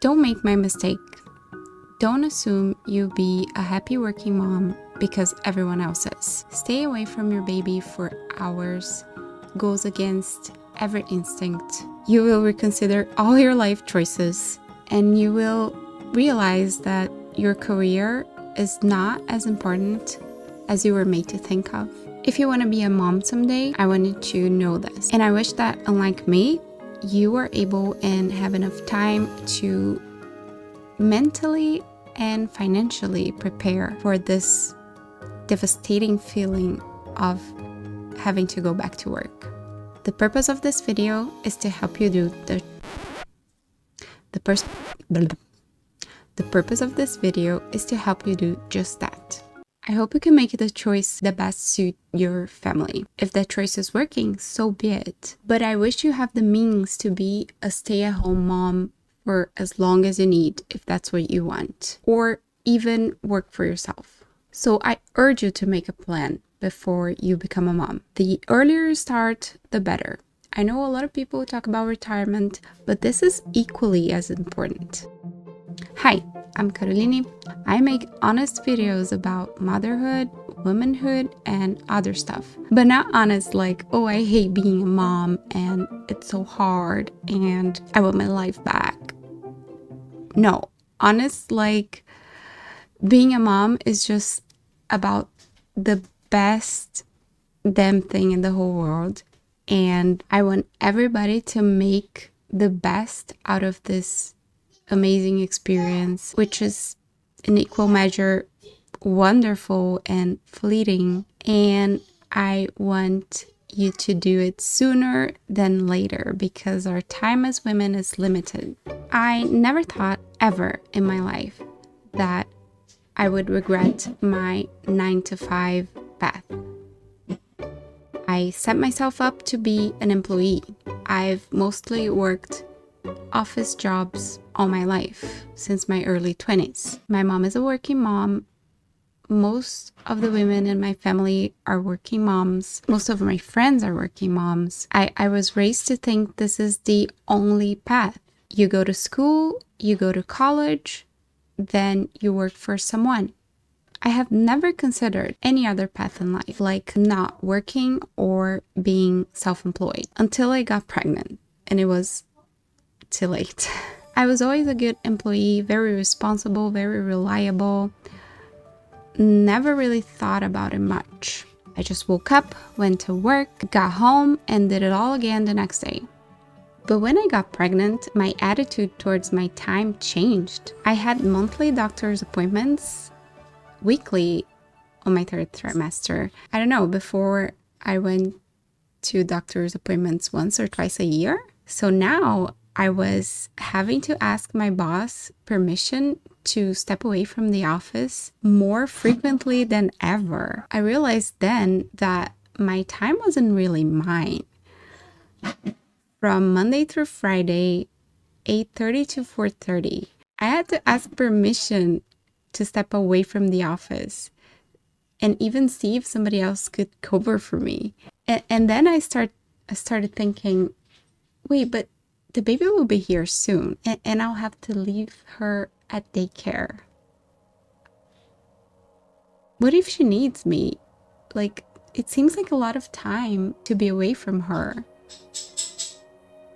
Don't make my mistake. Don't assume you'll be a happy working mom because everyone else is. Stay away from your baby for hours goes against every instinct. You will reconsider all your life choices and you will realize that your career is not as important as you were made to think of. If you want to be a mom someday, I wanted to know this. And I wish that, unlike me, you are able and have enough time to mentally and financially prepare for this devastating feeling of having to go back to work. The purpose of this video is to help you do the purpose of this video is to help you do just that. I hope you can make the choice that best suit your family. If that choice is working, so be it. But I wish you have the means to be a stay-at-home mom for as long as you need, if that's what you want, or even work for yourself. So I urge you to make a plan before you become a mom. The earlier you start, the better. I know a lot of people talk about retirement, but this is equally as important. Hi, I'm Caroline. I make honest videos about motherhood, womanhood, and other stuff. But not honest like, oh, I hate being a mom and it's so hard and I want my life back. No, honest like being a mom is just about the best damn thing in the whole world. And I want everybody to make the best out of this amazing experience, which is in equal measure wonderful and fleeting. And I want you to do it sooner than later because our time as women is limited. I never thought ever in my life that I would regret my 9-to-5 path. I set myself up to be an employee. I've mostly worked office jobs all my life, since my early 20s. My mom is a working mom. Most of the women in my family are working moms. Most of my friends are working moms. I was raised to think this is the only path. You go to school, you go to college, then you work for someone. I have never considered any other path in life, like not working or being self-employed, until I got pregnant, and it was too late. I was always a good employee, very responsible, very reliable. Never really thought about it much. I just woke up, went to work, got home, and did it all again the next day. But when I got pregnant, my attitude towards my time changed. I had monthly doctor's appointments, weekly on my third trimester. I don't know, before I went to doctor's appointments once or twice a year. So now I was having to ask my boss permission to step away from the office more frequently than ever. I realized then that my time wasn't really mine. From Monday through Friday, 8:30 to 4:30, I had to ask permission to step away from the office and even see if somebody else could cover for me. And then I started thinking, wait, but the baby will be here soon and I'll have to leave her at daycare. What if she needs me? Like, it seems like a lot of time to be away from her.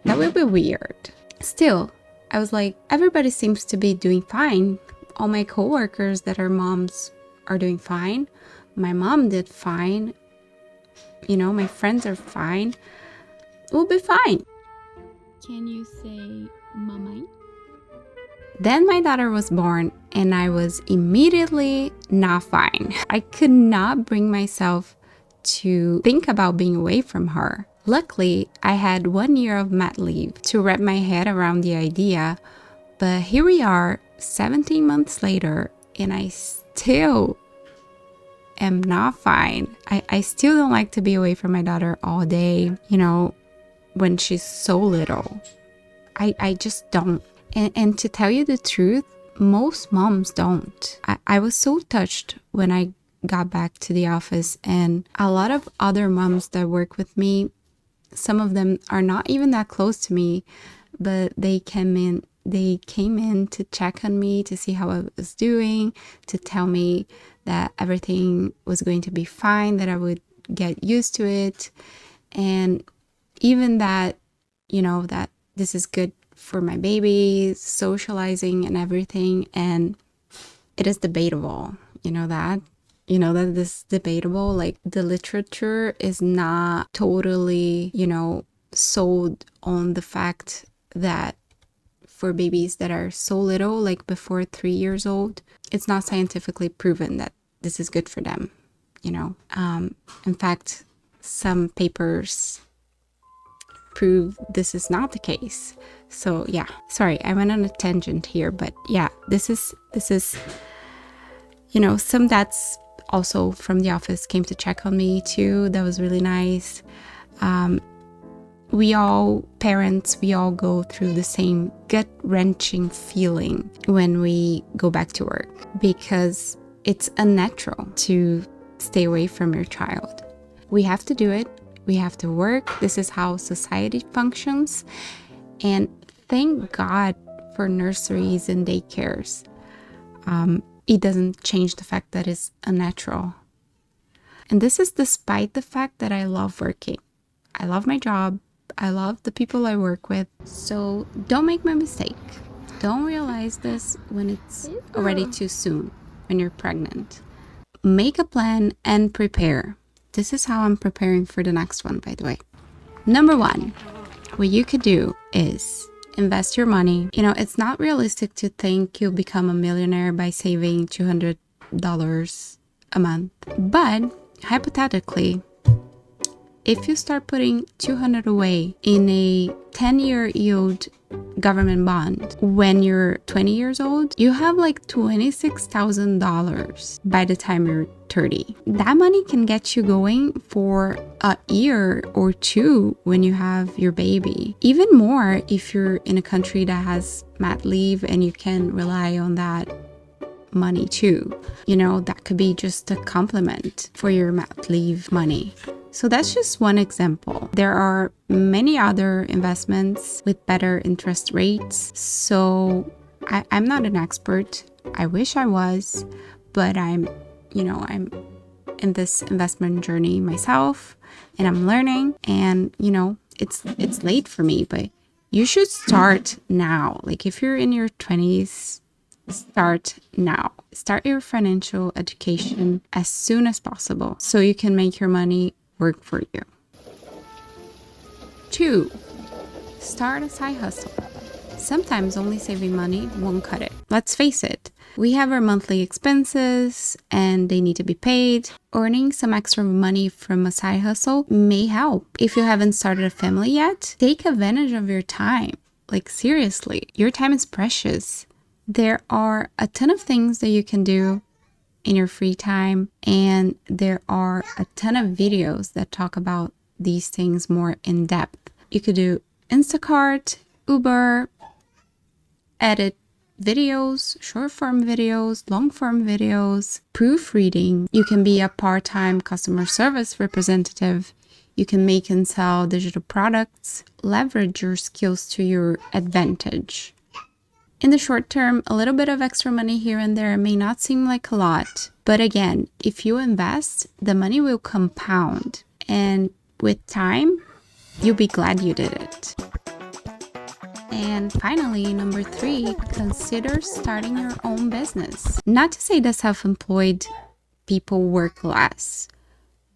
That would be weird. Still, I was like, everybody seems to be doing fine. All my coworkers that are moms are doing fine. My mom did fine. You know, my friends are fine. We'll be fine. Can you say mama? Then my daughter was born and I was immediately not fine. I could not bring myself to think about being away from her. Luckily, I had 1 year of mat leave to wrap my head around the idea, but here we are 17 months later and I still am not fine. I still don't like to be away from my daughter all day, you know, when she's so little. I just don't. And to tell you the truth, most moms don't. I was so touched when I got back to the office, and a lot of other moms that work with me, some of them are not even that close to me, but they came in They came in to check on me, to see how I was doing, to tell me that everything was going to be fine, that I would get used to it. And even that, that this is good for my baby, socializing and everything. And it is debatable, that this is debatable. Like, the literature is not totally, sold on the fact that for babies that are so little, like before 3 years old, it's not scientifically proven that this is good for them, In fact, some papers prove this is not the case. So yeah, sorry, I went on a tangent here, but yeah, this is some dads also from the office came to check on me too. That was really nice. We all go through the same gut-wrenching feeling when we go back to work, because it's unnatural to stay away from your child. We have to do it. We have to work. This is how society functions. And thank God for nurseries and daycares. It doesn't change the fact that it's unnatural. And this is despite the fact that I love working. I love my job. I love the people I work with. So don't make my mistake. Don't realize this when it's already too soon, when you're pregnant. Make a plan and prepare. This is how I'm preparing for the next one, by the way. Number 1, what you could do is invest your money. It's not realistic to think you'll become a millionaire by saving $200 a month. But hypothetically, if you start putting $200 away in a 10-year yield government bond when you're 20 years old, you have like $26,000 by the time you're 30. That money can get you going for a year or 2 when you have your baby. Even more if you're in a country that has mat leave and you can rely on that money too. That could be just a complement for your mat leave money. So that's just one example. There are many other investments with better interest rates. So I'm not an expert. I wish I was, but I'm in this investment journey myself, and I'm learning, and it's late for me, but you should start now. Like, if you're in your 20s, start now. Start your financial education as soon as possible so you can make your money work for you. 2, start a side hustle. Sometimes only saving money won't cut it. Let's face it, we have our monthly expenses and they need to be paid. Earning some extra money from a side hustle may help. If you haven't started a family yet, take advantage of your time. Like, seriously, your time is precious. There are a ton of things that you can do in your free time, and there are a ton of videos that talk about these things more in depth. You could do Instacart, Uber, edit videos, short form videos, long form videos, proofreading. You can be a part-time customer service representative. You can make and sell digital products. Leverage your skills to your advantage. In the short term, a little bit of extra money here and there may not seem like a lot. But again, if you invest, the money will compound. And with time, you'll be glad you did it. And finally, number 3, consider starting your own business. Not to say that self-employed people work less,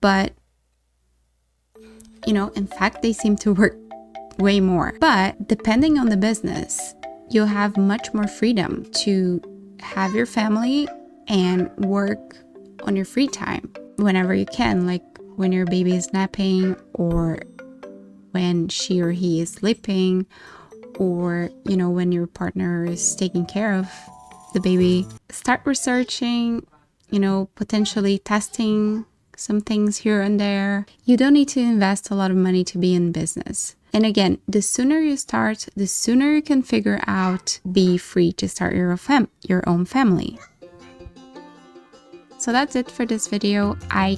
but, in fact, they seem to work way more. But depending on the business, you'll have much more freedom to have your family and work on your free time whenever you can, like when your baby is napping, or when she or he is sleeping, or, when your partner is taking care of the baby. Start researching, potentially testing some things here and there. You don't need to invest a lot of money to be in business. And again, the sooner you start, the sooner you can figure out, be free to start your own family. So that's it for this video. I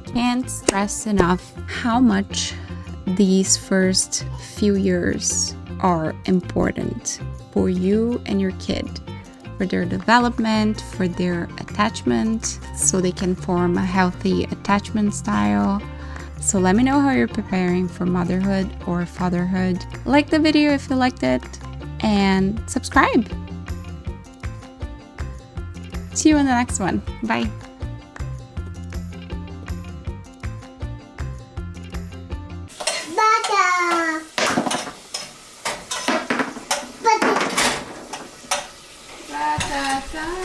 can't stress enough how much these first few years are important for you and your kid, for their development, for their attachment, so they can form a healthy attachment style. So let me know how you're preparing for motherhood or fatherhood. Like the video if you liked it, and subscribe. See you in the next one. Bye.